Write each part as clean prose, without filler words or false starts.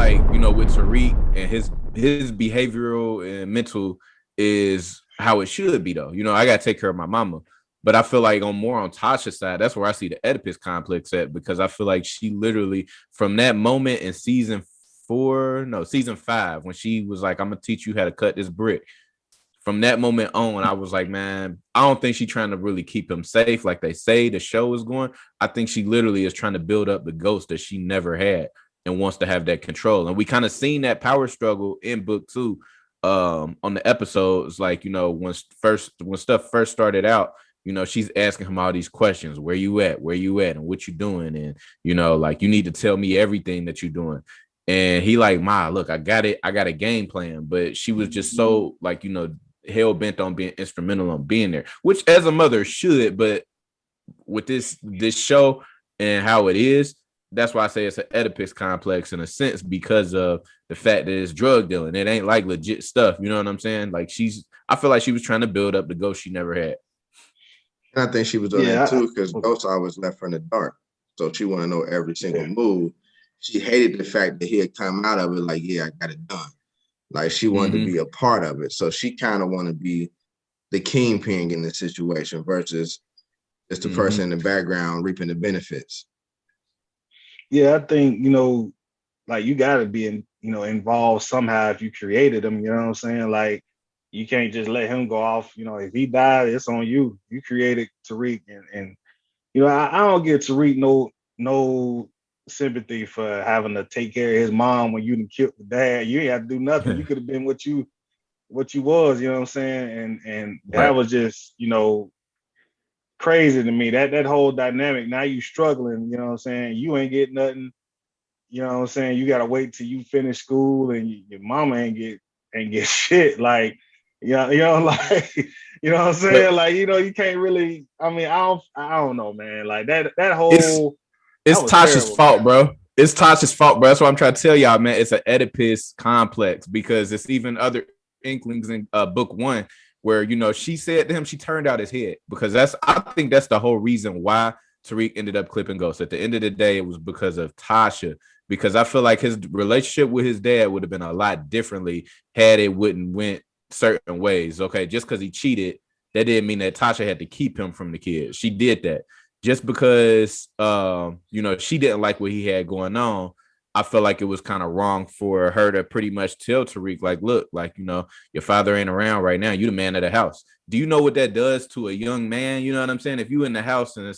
like, with Tariq and his behavioral and mental is how it should be though. I gotta take care of my mama. But I feel like on Tasha's side, that's where I see the Oedipus complex at, because I feel like she literally, from that moment in season 5, when she was like, I'm gonna teach you how to cut this brick. From that moment on, I was like, man, I don't think she's trying to really keep him safe like they say the show is going. I think she literally is trying to build up the ghost that she never had and wants to have that control. And we kind of seen that power struggle in book 2 on the episodes. Like, when stuff first started out, she's asking him all these questions. Where you at? And what you doing? And, like, you need to tell me everything that you're doing. And he like, Ma, look, I got it. I got a game plan. But she was just so like, hell bent on being instrumental on being there, which as a mother should. But with this show and how it is, that's why I say it's an Oedipus complex in a sense, because of the fact that it's drug dealing. It ain't like legit stuff. You know what I'm saying? Like, I feel like she was trying to build up the ghost she never had. And I think she was doing that too, because Ghost always left her in the dark. So she want to know every single move. She hated the fact that he had come out of it like, yeah, I got it done. Like, she wanted to be a part of it. So she kind of want to be the kingpin in the situation versus just the person in the background reaping the benefits. Yeah, I think, like, you got to be involved somehow if you created him, you know what I'm saying? Like, you can't just let him go off. If he died, it's on you. You created Tariq, and I don't give Tariq no sympathy for having to take care of his mom when you done killed the dad. You ain't have to do nothing. You could have been what you was, you know what I'm saying? And that was just, crazy to me. That whole dynamic. Now you struggling, you know what I'm saying? You ain't get nothing, you know what I'm saying? You gotta wait till you finish school, and your mama ain't get shit. Like, like, you know what I'm saying? Like, you can't really. I mean, I don't know, man. Like that whole. It's Tasha's fault, bro. It's Tasha's fault, bro. That's what I'm trying to tell y'all, man. It's an Oedipus complex, because it's even other inklings in book 1 where, she said to him, she turned out his head, because I think that's the whole reason why Tariq ended up clipping Ghost. At the end of the day, it was because of Tasha, because I feel like his relationship with his dad would have been a lot differently had it wouldn't went certain ways. Okay, just because he cheated, that didn't mean that Tasha had to keep him from the kids. She did that. Just because she didn't like what he had going on, I felt like it was kind of wrong for her to pretty much tell Tariq, like, look, like, your father ain't around right now. You the man of the house. Do you know what that does to a young man? You know what I'm saying? If you in the house and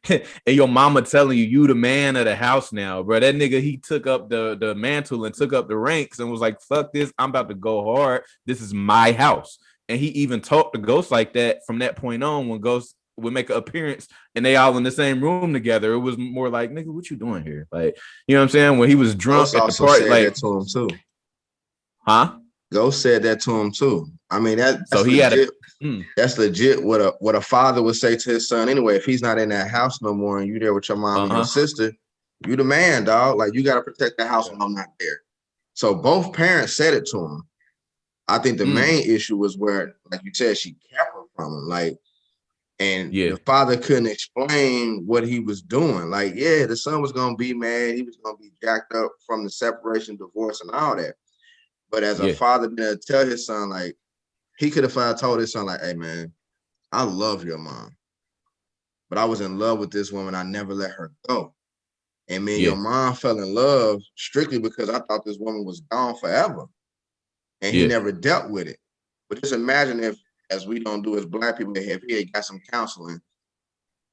and your mama telling you the man of the house now, bro, that nigga, he took up the mantle and took up the ranks and was like, fuck this, I'm about to go hard. This is my house. And he even talked to Ghost like that from that point on. When Ghost would make an appearance and they all in the same room together, it was more like, nigga, what you doing here? Like, you know what I'm saying? When he was drunk at the party, like, that to him too. Huh? Ghost said that to him too. I mean, that's so he legit. Had that's legit what a father would say to his son anyway. If he's not in that house no more and you there with your mom and your sister, you the man, dog. Like, you got to protect the house when I'm not there. So both parents said it to him. I think the main issue was where, like you said, she kept her from him. Like, and the father couldn't explain what he was doing. Like, yeah, the son was going to be mad. He was going to be jacked up from the separation, divorce, and all that. But as a father, being to tell his son, like, he could have told his son, like, hey, man, I love your mom, but I was in love with this woman. I never let her go. And me and your mom fell in love strictly because I thought this woman was gone forever. And he never dealt with it. But just imagine if, as we don't do as Black people, if he had got some counseling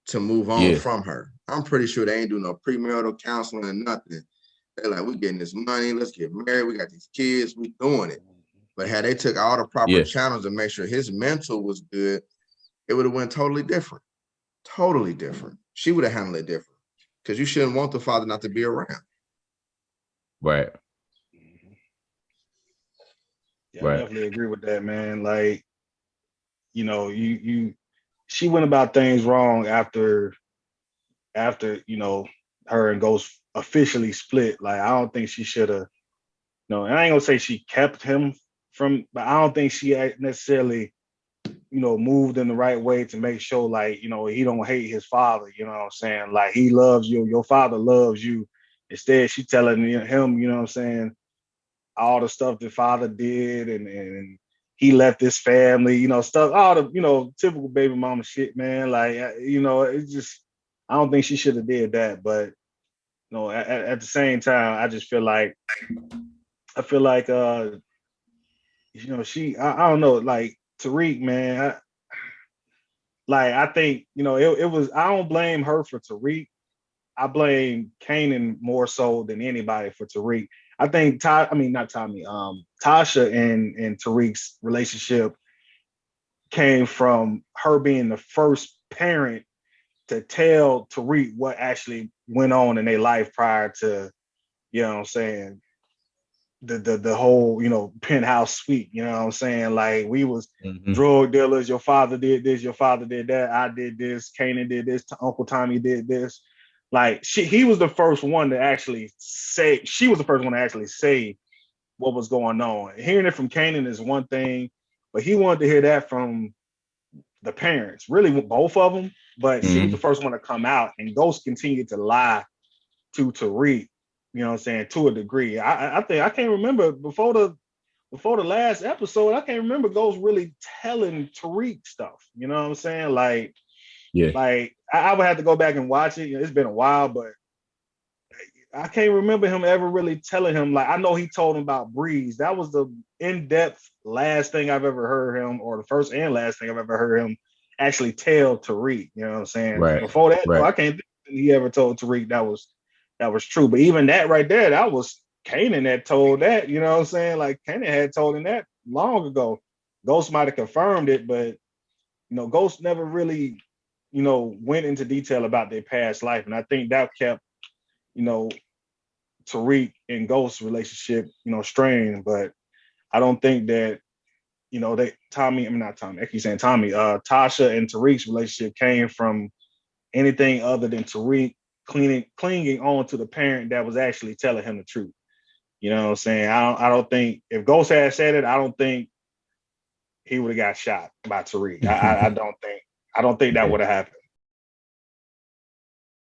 to move on from her. I'm pretty sure they ain't doing no premarital counseling or nothing. They're like, we getting this money, let's get married, we got these kids, we doing it. But had they took all the proper channels to make sure his mental was good, it would have went totally different. Totally different. She would have handled it different. Because you shouldn't want the father not to be around. Right. Yeah, I definitely agree with that, man. Like, she went about things wrong after, her and Ghost officially split. Like, I don't think she should have, and I ain't gonna say she kept him from, but I don't think she necessarily, moved in the right way to make sure, like, he don't hate his father, you know what I'm saying? Like, he loves you, your father loves you, Instead, she telling him, you know what I'm saying, all the stuff the father did, and he left his family, stuff, all the, typical baby mama shit, man. Like, it's just, I don't think she should have did that. But, at the same time, I just feel like, I don't know, like Tariq, man, I think, it was, I don't blame her for Tariq. I blame Kanan more so than anybody for Tariq. I think not Tommy, Tasha and Tariq's relationship came from her being the first parent to tell Tariq what actually went on in their life prior to, you know what I'm saying, the whole, penthouse suite, you know what I'm saying? Like, we was drug dealers, your father did this, your father did that, I did this, Kanan did this, Uncle Tommy did this. Like, he was the first one to actually say, she was the first one to actually say what was going on. Hearing it from Kanan is one thing, but he wanted to hear that from the parents, really both of them. But she was the first one to come out, and Ghost continued to lie to Tariq, you know what I'm saying, to a degree. I think, I can't remember before the last episode, I can't remember Ghost really telling Tariq stuff. You know what I'm saying? Like, Yeah. like I would have to go back and watch it. It's been a while, but I can't remember him ever really telling him. Like, I know he told him about Breeze. That was the in-depth last thing I've ever heard him, or the first and last thing I've ever heard him actually tell Tariq. You know what I'm saying? Right. Before that, right. I can't think he ever told Tariq that was true. But even that right there, that was Kanan that told that. You know what I'm saying? Like, Kanan had told him that long ago. Ghost might have confirmed it, but Ghost never really, went into detail about their past life, and I think that kept, Tariq and Ghost's relationship, strained. But I don't think that, not Tommy, I keep saying Tommy, Tasha and Tariq's relationship came from anything other than Tariq clinging on to the parent that was actually telling him the truth. You know what I'm saying? I don't think, if Ghost had said it, I don't think he would have got shot by Tariq. I don't think that would have happened.